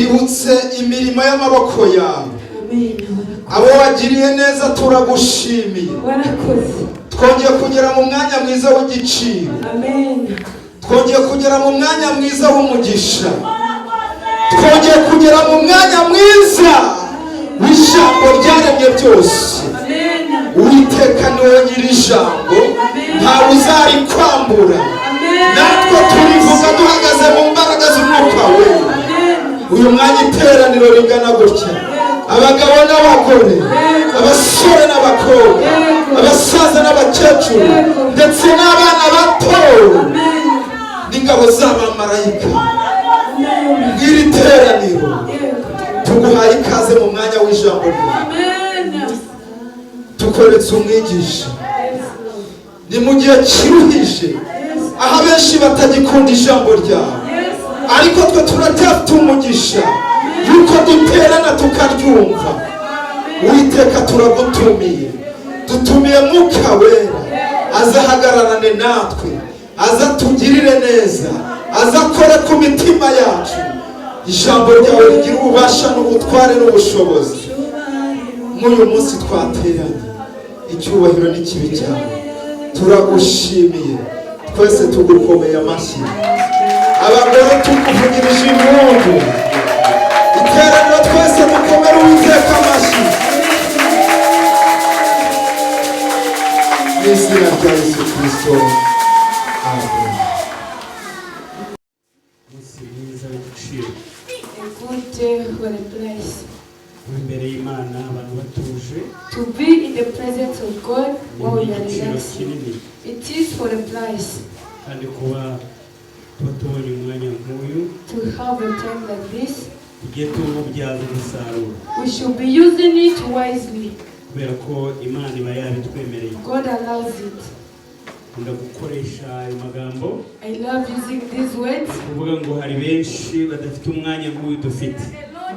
twibutse imirimo y'amaboko yawe. Abo wagiriye neza turagushimiye. Twongeye kugera mu mwanya mwiza w'igiciro. Twongeye kugera mu mwanya mwiza w'umugisha. Twongeye kugera mu mwanya mwiza w'ijambo ryaremye byose. Uwiteka niwe nyiri ijambo, ntawe uzarikwambura. Natwe turivuga duhagaze mu mbaraga z'umwuka we. Uyu mwanya iteraniro rigana gutya, abagabo n'abagore, abasore n'abakobwa, abasaza n'abakecuru, ndetse n'abana bato n'ingabo z'abamarayika. Ngiri teraniro tuguhaye ikaze mu mwanya w'ijambo ryawe. Tukoretse umwigisha, ni mu gihe kiruhije aho benshi batagikunda ijambo ryawe, ariko twe turacyafite umugisha yuko duterana tukaryumva. Uwiteka turagutumiye, dutumiye Mwuka Wera azahagararane natwe, azatugirire neza, azakore ku mitima yacu. Ijambo ryawe rigira ububasha n'ubutware n'ubushobozi. Nk'uyu munsi twateranye, icyubahiro n'ikibi cyawe turagushimiye. Twese tugukomeye amashyi, abagore tukuvugirije impundu. Iteraniro twese dukomere Uwiteka amashyi mu izina rya Yesu Kristo. Amen. Umunsi mwiza w'igiciro, A good day for a place. imbere y'Imana abantu batuje, To be in the presence of God while we are igiciro relaxing. kinini, It is for a price. kandi kuba tuba tubonye umwanya nk'uyu To have a time like this, tugiye tuwubyaza umusaruro, we should be using it wisely. kubera ko Imana iba yabitwemereye. God allows it. Nkunda gukoresha ayo magambo, I love using these words. kuvuga ngo hari benshi badafite umwanya nk'uyu dufite,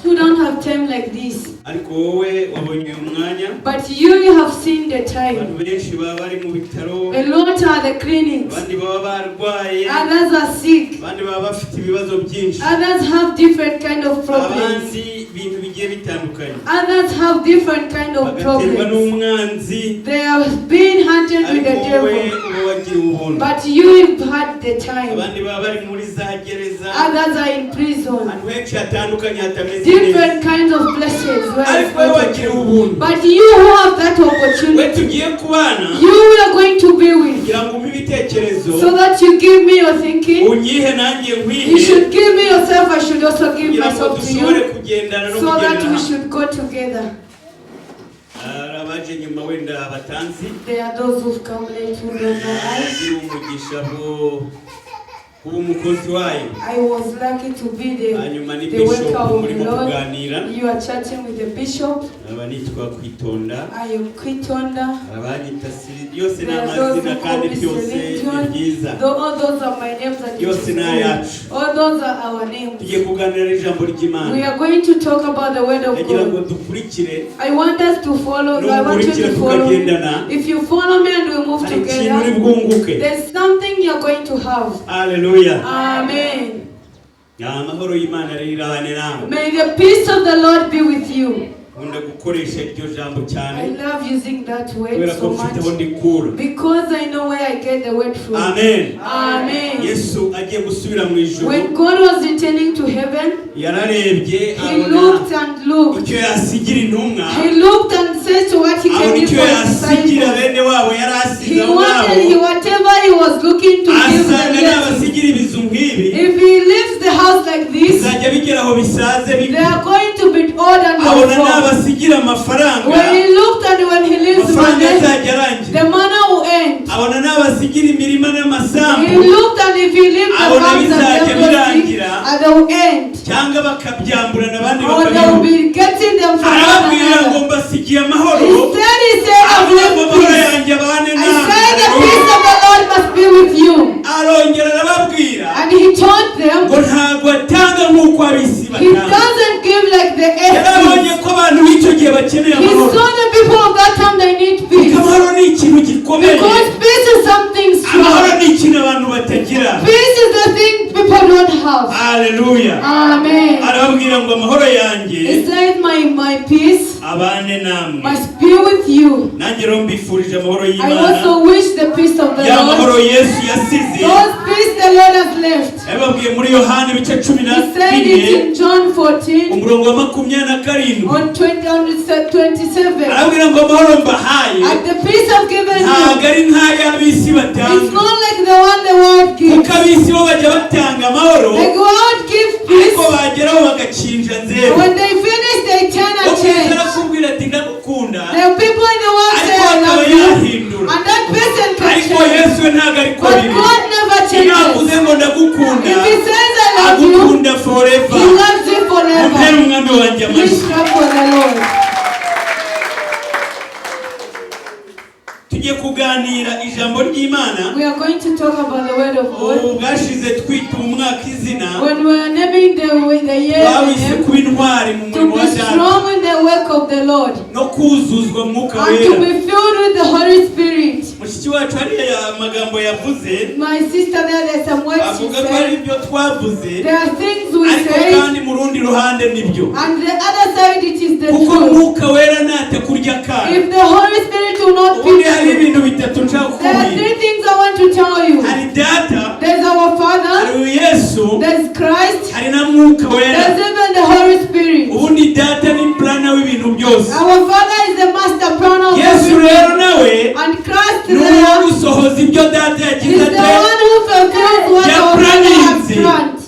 You don't have time like this, ariko wowe wabonye uyu mwanya. but you have seen the time. Abantu benshi baba bari mu bitaro, A lot are the clinics. abandi baba barwaye, Others are sick. abandi baba bafite ibibazo byinshi, Others have different kind of problems. abandi ibintu bigiye bitandukanye, Others have different kind of bagaterwa problems. n'umwanzi. They have been hunted with the Ariko wowe devil. uba wagira ubuntu. But you have had the time. Abandi baba bari muri za gereza, Others are in prison. ahantu henshi hatandukanye hatameze neza, Different kinds of places where ariko wowe wagira ubuntu. but you who have that We opportunity, tugiye kubana you are going to be with, kugira ngo umpe ibitekerezo, so that you give me your thinking. unyihe nanjye You nkwihe, should give me yourself, I should also give kugira ngo myself to dushobore you, kugendana no so that we kugendana. should go together. Hari abaje nyuma wenda batanzi, There are those who've come late who don't know us. agira umugisha bwo kuba umukozi wayo. I was lucky to be Hanyuma ni the bishop worker of the murimo Lord. kuganira, You are chatting with the bishop. aba nitwa Kwitonda, I am Kwitonda. abanyita Siri, yose ni There are those amazina who call kandi me byose ni Celine byiza. Dion. All those are my names and it Yose is ni good. ayacu. All those are our names. Tugiye kuganira ijambo We ry'Imana, are going to talk about the word of ndagira ngo God. dukurikire. I want us to follow. I want you Nukurikira to follow me. tukagendana, If you follow me and we move hari ikintu uri together, bwunguke. there's something you're going to have. Haleluya. Amen. Amahoro y'Imana rirabane nawe. May the peace of the Lord be with you. Nkunda gukoresha iryo jambo I cyane, love using that word kubera ko so mfite aho much ndikura. because I know where I get the word from. Amen. Amen. Yesu agiye gusubira mu ijuru, When God was returning to heaven, yararebye He abona looked and looked. icyo yasigira intumwa, He looked and said to what He abona can give icyo for His yasigira disciples. bene wabo yari asize He aho wanted, ngaho, whatever He was looking to give them, asanga yes. n'abasigira ibizu nk'ibi If He leaves the house like this, bizajya bigera aho bisaze they are going to be old and abona malformed. n'abasigira amafaranga, When He looked and when He leaves amafaranga money, azajya arangira, the money will end. abona n'abasigira imirima He n'amasambu, looked and if He leaves the abona farms and bizajya everything, birangira, and they will end. cyangwa bakabyamburana abandi Or they will bakabihuha. be getting them from one Arababwira ngo another. mbasigiye amahoro, Instead, He said, I've avuga ngo left amahoro peace. yanjye abane I said the nawe. peace of the Lord must be with you. Arongera arababwira And He told them, ngo ntabwo atanga nk'uko ab'isi He batanga. doesn't give like the Yarabonye earth. ko abantu b'icyo gihe bakeneye He amahoro, saw the people of that time they need kuko peace. amahoro ni ikintu gikomeye, Because peace is something amahoro strong. ni ikintu abantu batagira. Peace is the thing people don't have. Haleluya. Amen. Arababwira arababwira ngo amahoro yanjye He said, my peace abane namwe. must be with you. Nanjye rero mbifurije amahoro I y'Imana, also wish the peace of the ya mahoro Lord. Yesu yasize. Those peace the Lord has left. Yababwiye muri Yohana ibice 14 He said it in John 14 umurongo wa 27. on 27. Arabwira ngo amahoro mbahaye And the peace I've given you, ntabwo ari nk'ay'ab'isi it's batanga, not like the one the world gives. kuko ab'isi bo bajya batanga amahoro The world gives peace. ariko bageraho bagacinja nzero. When they finish, they turn and Ubwiza change. arakubwira ati ndagukunda, The people in the world say, ariko I akaba love you. yahindura. And that person can Ariko change. Yesu we ntabwo ariko But biri. God never Iyo avuze changes. ngo ndagukunda, If He says, I love you, agukunda forever. He loves you Mupere forever. umwami wanjye Please amashyi. clap for the Lord. Tugiye kuganira ijambo ry'Imana. We are going to talk about the word of God. Ubu bwashize twita umwaka izina, When we are naming the year twawise name, kuba intwari mu to murimo wa be Data strong in the work of the Lord no kuzuzwa mwuka and to wera. be filled with the Holy Spirit. Mushiki wacu hariya amagambo yavuze My sister there, there's some words she avuga ko ari said. ibyo twavuze, There are things we ariko say, kandi mu rundi ruhande nibyo, and the other side it is the kuko truth. mwuka wera natakurya kana. If the Holy Spirit will not Ubundi feed hari you, ibintu bitatu nshaka there are kukubwira. 3 things I want to tell you. Hari Data, There's our Father, hari Yesu, there's Christ, hari na mwuka there's wera. even the Holy Spirit. Ubundi Data ni plana w'ibintu byose. Our Father is the master planner of Yesu rero everything. nawe And Christ ni uwo there gusohoza ibyo Data is yagize the ate. one who fulfills what Ya our Father has planinze. planned.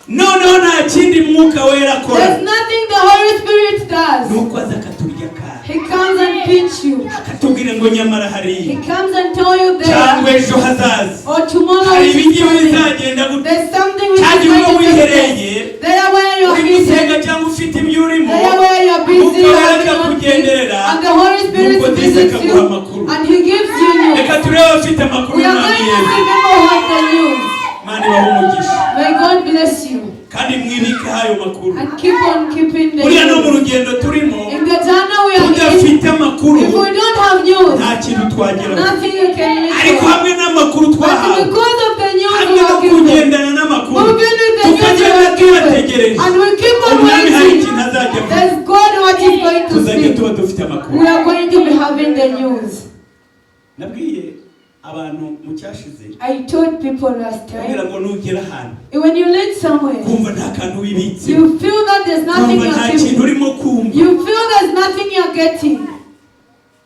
Noneho nta kindi mwuka wera akora, There's nothing the Holy Spirit does. nuko aza akaturya kana, He comes and pinch you. akatubwira ngo nyamara He hariya comes and tell you cyangwa there ejo hazaza or tomorrow hari is ibingibi coming. bizagenda gute. There's something which is Cyangwa going uba to take place. wihereye There where you're uri gusenga busy. cyangwa ufite ibyo urimo, There where you're busy, mwuka you're wera having nothing, akakugenderera, and the Holy Spirit nuko ndize visits akaguha you amakuru. and He gives you news. Reka turebe abafite amakuru We are y'Umwami going to Yesu. see people who have the news. Imana ibahe umugisha May God bless you kandi mwibike ayo makuru. and keep on keeping the Buriya no mu news. rugendo turimo In the journey we are in, tudafite amakuru if we don't have news, nta kintu twageraho, nothing you can ariko live hamwe n'amakuru for. twahawe, And because of the news hamwe we no are given, kugendana n'amakuru, moving with the news we tukagenda are given, tubategereje, and we keep on umwami hari waiting, ikintu azajya avuga, there's God what is going to tuzajya speak. tuba dufite amakuru. We are going to be having the news. Nabwiye abantu mu cyashize, I told people last nabwira time, ngo nugera ahantu when you live somewhere, kumva nta kantu wibitse, you feel that there's nothing kumva nta you're kintu giving. urimo kumva, You feel there's nothing you're getting.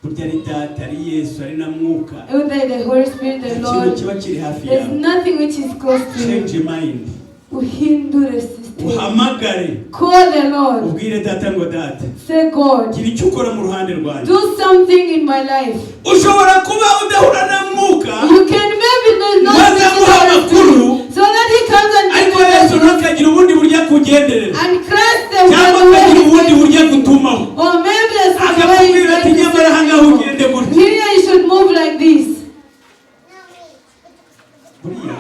burya ari Data, ari Yesu, ari na mwuka, Either the Holy Spirit, the ikintu Lord, kiba kiri hafi there's yawe. nothing which is close to you. Change mind, Uhindure system. uhamagare, Call the Lord. ubwire Data ngo Data Say, God, gira icyo ukora mu ruhande rwanjye. do something in my life. Ushobora kuba udahura na mwuka You can maybe there's not maze aguha amakuru, so that He comes and ariko gives Yesu you the ntakagira ubundi buryo akugenderera, and Christ the cyangwa one akagira who ubundi is buryo agutumaho, or maybe there's some way akakubwira ati He's nyamara going ahangaha to ugende gutya. here you should move like this. Buriya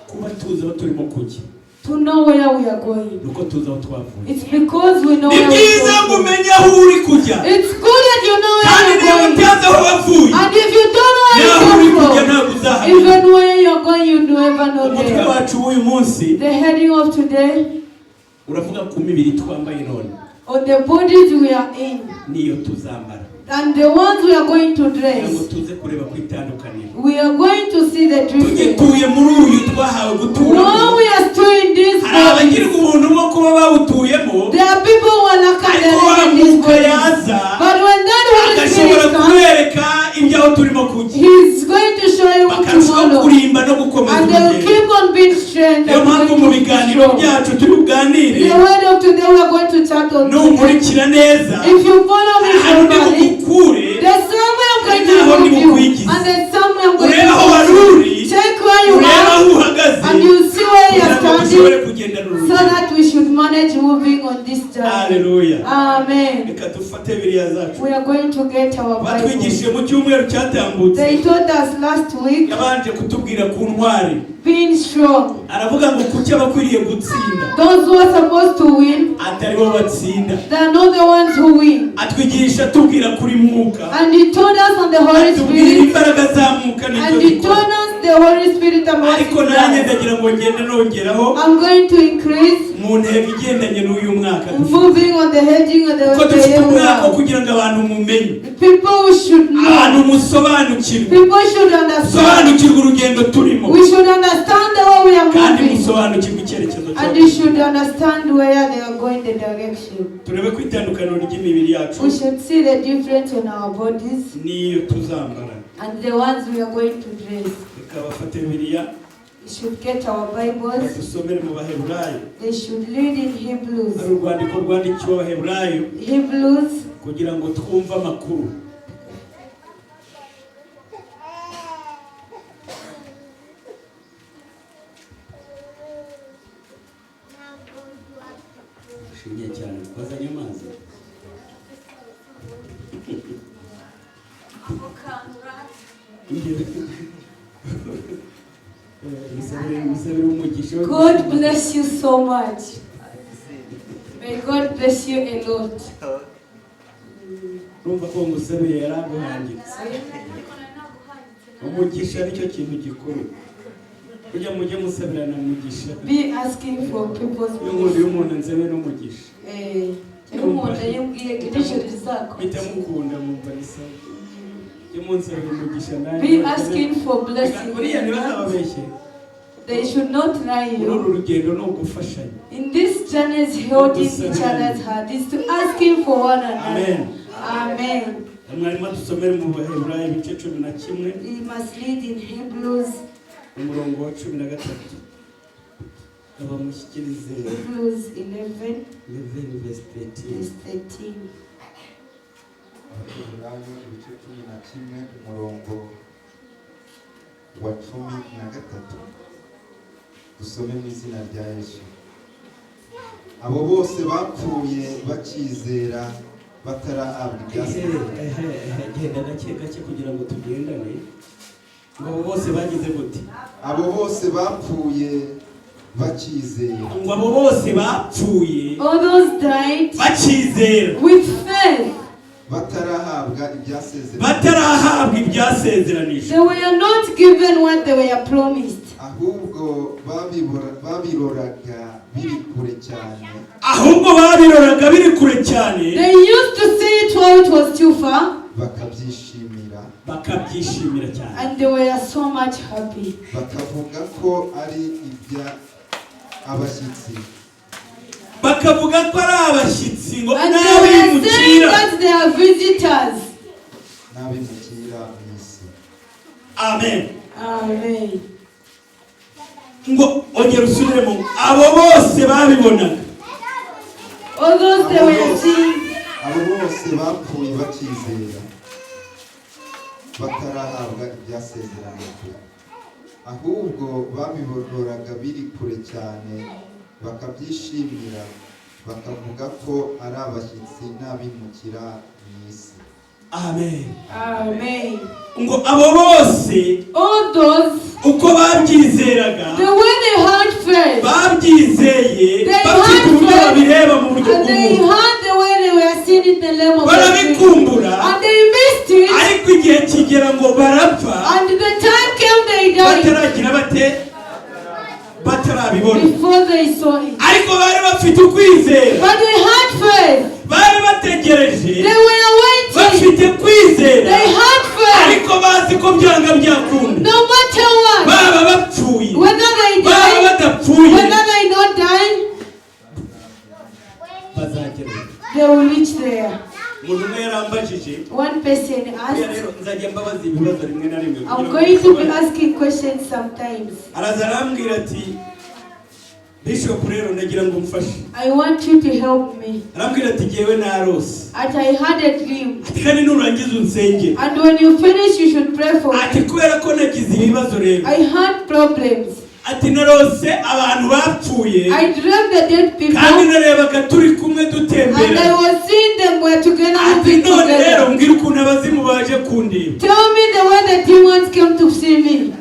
kuba tuzi aho turimo kujya To know where we are going. nuko tuzi aho twavuye. It's because we know Ni where byiza we're ngo going. umenye aho uri kujya, It's good that you know kandi where niba you're going. utazi aho wavuye, And if you don't know where naho uri you kujya come ntabwo from, uzahamenya. even where you're going, you never know Umutwe there. wacu w'uyu munsi The heading of today, uravuga ku mibiri twambaye none on the bodies we are in, niyo tuzambara, and the ones we are going to kugira ngo dress. tuze kureba ku itandukaniro. We are going to see the difference. tugituye muri uyu twahawe guturamo, Now we are still in this hari body. abagirwa ubuntu bwo kuba bawutuyemo, There are people who are not ariko wa in this mwuka body. yaza But when that Holy agashobora Spirit comes, kubereka ibyaho turimo kujya, He's going to show you what to bakarushaho follow. kurimba no gukomeza And they will urugendo. keep on being strength. Niyo mpamvu mu biganiro byacu turi buganire, The word of today we are going to chat on today. numurikira neza, If you follow me ahantu ndi properly, bugukure, there's somewhere I'm going Naho to ndi move you. bukwigize. And there's somewhere I'm going urebe aho wari to move uri, you. Check where you urebe are. aho uhagaze, And you see where kugira you're ngo dushobore standing. kugendana So urugendo. that we should manage moving on this journey. Haleluya. Amen. Reka dufate biriya zacu. We are going to get our Bible. Batwigishije mu cyumweru cyatambutse, They told us last week, yabanje kutubwira ku ntwari, being strong. aravuga ngo kuki abakwiriye gutsinda Those who are supposed to win, atari bo batsinda. they are not the ones who win. Atwigisha atubwira kuri mwuka, And He told us on the Holy atubwira Spirit, imbaraga za mwuka and n'ibyo He zikora. told us the the Holy Spirit I'm ariko asking nanjye God. ndagira ngo ngende nongeraho I'm going to increase, mu ntego igendanye n'uyu mwaka dufite. moving on the hedging of Kuko the dufite umwaka wo year. kugira ngo abantu mumenye, People should abantu know. musobanukirwe, People should understand. sobanukirwe urugendo turimo, We should understand the way we are kandi moving. musobanukirwe icyerekezo And cyacu. you should understand where they are going, the direction. Turebe ku itandukaniro ry'imibiri yacu We should see the difference in our bodies n'iyo tuzambara. and the ones we are going to dress. Reka bafate Bibiliya We should get our Bibles. badusomere mu Baheburayo. They should read in Hebrews. Hari urwandiko rwandikiwe Abaheburayo Hebrews. kugira ngo twumve amakuru. Ushingiye cyane twazanye amazi. God bless you so much. May God bless you a lot. Urumva ko ngusabye yaraguhangitse. Umugisha nicyo kintu gikuru. Kujya mujye musabirana umugisha. Be asking for people's Y'umuntu y'umuntu nzebe n'umugisha. umuntu yambwiye igiciro rizako. Bita mukunda mumva nisa. Y'umunsabira umugisha nawe. Be asking for blessing. Buriya ntibazababeshye. They should not lie Uru you. rugendo no gufashanya. In this journey is holding each other's hand. Is to asking for one another. Amen. Amen. Mwarimu dusomere mu Baheburayo ibice 11 We must read in Hebrews. umurongo wa 13. Abamushyikirize Hebrews 11 verse 13. verse 13. Abaheburayo ibice 11 umurongo wa 13. Dusome mu izina rya Yesu. Abo bose bapfuye bakizera batarahabwa ibyasezerano. Genda gake gake kugira ngo tugendane. Ngo bose bagize gute? Abo bose bapfuye bakizera. Ngo abo bose bapfuye All those died bakizera with faith. Batarahabwa ibyasezerano. batarahabwa ibyasezeranije. They were not given what they were promised. Ahubwo babiroraga biri kure cyane. Ahubwo babiroraga biri kure cyane. They used to see it while it was too far. Bakabyishimira. Bakabyishimira cyane. And they were so much happy. Bakavuga ko ari ibya abashyitsi. Bakavuga ko ari abashyitsi ngo And they were saying n'abimukira. that they are visitors. N'abimukira mu isi. Amen. Amen. Ngo ongera usubiremo abo bose babibonaga. All those they were seeing. Abo bose bapfuye bakizera batarahabwa ibyasezeranijwe. Ahubwo babiroraga biri kure cyane bakabyishimira bakavuga ko ari abashyitsi n'abimukira mu isi. Amen. Amen. Ngo abo bose All those, uko babyizeraga the way they had faith, babyizeye They bafite had uburyo faith, babireba mu buryo and they bw'umwuka had the way they were seeing in the name of the barabikumbura and they missed it, ariko igihe kigera ngo barapfa and the time came they died bataragira bate batarabibona before they saw it. ariko bari bafite ukwizera But they had faith. bari bategereje They were waiting. bafite kwizera They had faith. ariko bazi ko byanga byakunda No matter what, baba bapfuye whether they baba die, badapfuye whether they don't die, bazagerayo. they will reach there. Umuntu umwe yarambajije One person buriya asked, rero nzajya mbabaza ibibazo rimwe na rimwe I'm kugira going to be ngo asking questions sometimes. araza arambwira ati Bishop rero ndagira ngo umfashe. I want you to help me. Arambwira ati jyewe narose At I had a dream. ati kandi nurangiza unsenge And when you finish, you should pray for ati me. kubera ko nagize ibibazo rero I had problems. ati narose abantu bapfuye I dreamt the dead people. kandi narebaga turi kumwe And I dutembera was seeing them were together ati moving none rero together. mbwira ukuntu abazimu baje kundeba. Tell me the way the demons came to see me.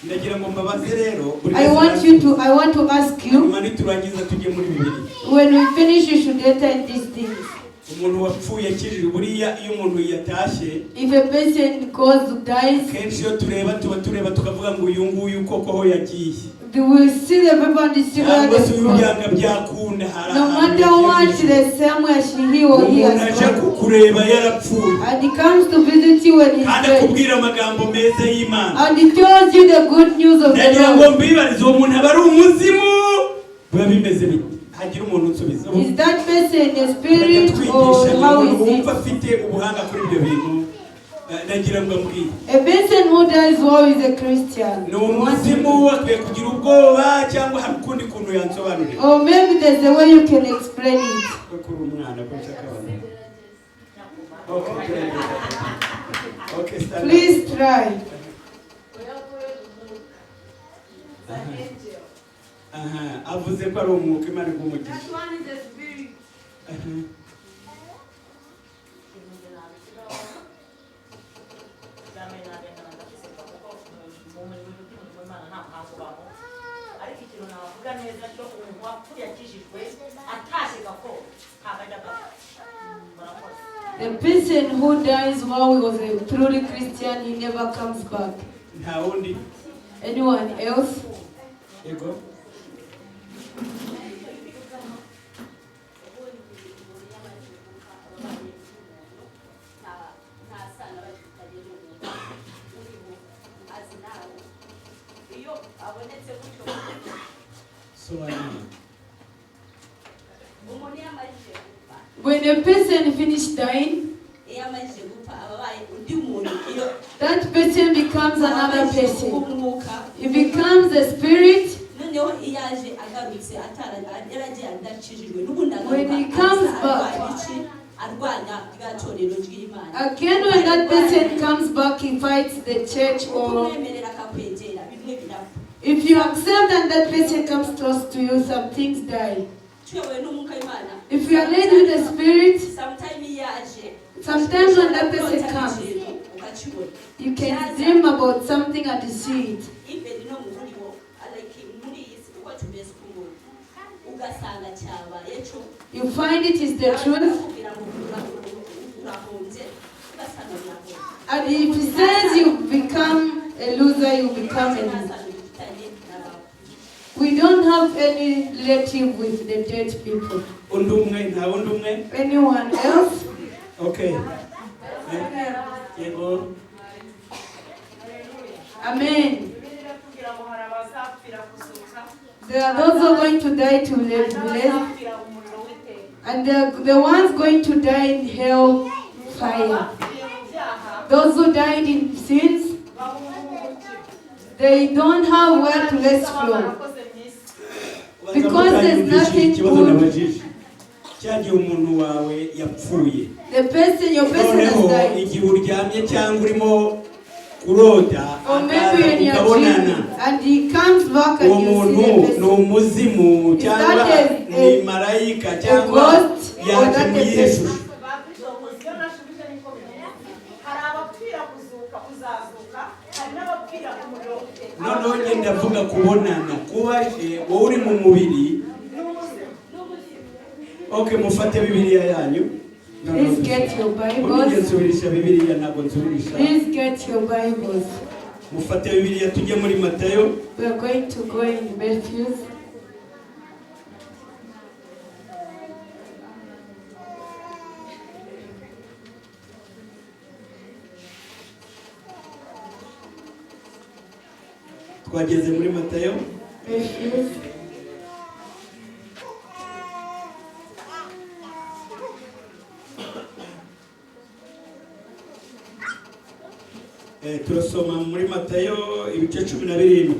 Ndagira ngo mbabaze rero buri I want to ask you, nyuma niturangiza tujye muri Bibiliya. when we finish, you should enter in these things. umuntu wapfuye akijijwe buriya iyo umuntu yatashe If a person dies, kenshi iyo tureba tukavuga ngo uyu nguyu koko ho yagiye. we will see the people and see where they go. No matter what, the same way he or he has gone. And he comes to visit you when he's dead. And he tells you the good news of the Lord. Is that person a spirit or how is it? A person who dies while is a Christian. Or maybe there's a way you can explain it. Please try. That one is a spirit. The person who dies while he was a truly Christian, he never comes back. Anyone else? When a person finishes dying, that person becomes another person. He becomes a spirit. When he comes back, again when that person comes back, he fights the church. Or if you accept and that person comes close to you, some things die. If you are led with the Spirit, sometimes when that person comes, you can dream about something and see it. You find it is the truth. And if he says you become a loser, you become a loser. We don't have any relative with the dead people. Anyone else? Okay. Amen. There are those who are going to die to live, and the ones going to die in hell fire. Those who died in sins, they don't have where to rest from. Because there's nothing good. The person, your person has died. Or maybe when you're dreaming and he comes back and you see the person. Is that a ghost or that a person? Noneho ndavuga kubonana kuba wowe uri mu mubiri. Okay, mufate Bibiliya yanyu. Please get your Bibles. Please get your Bibles. Mufate Bibiliya tujye muri Matayo. We are going to go in Matthew. Twageze muri Matayo. Turasoma muri Matayo ibice 17.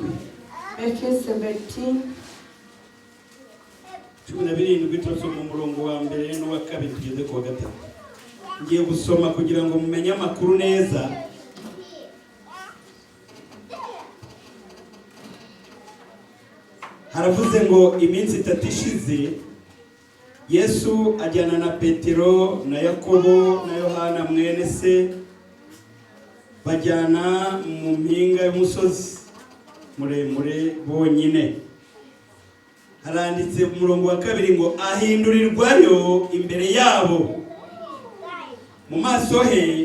Matthew 17. 17 turasoma umurongo wa mbere n'uwa kabiri tugeze ku wa gatatu. Ngiye gusoma kugira ngo mumenye amakuru neza. Haravuze ngo iminsi 3 ishize Yesu ajyana na Petero na Yakobo na Yohana mwene se bajyana mu mpinga y'umusozi muremure bonyine. Haranditse umurongo wa kabiri ngo ahindurirwayo imbere yabo mu maso he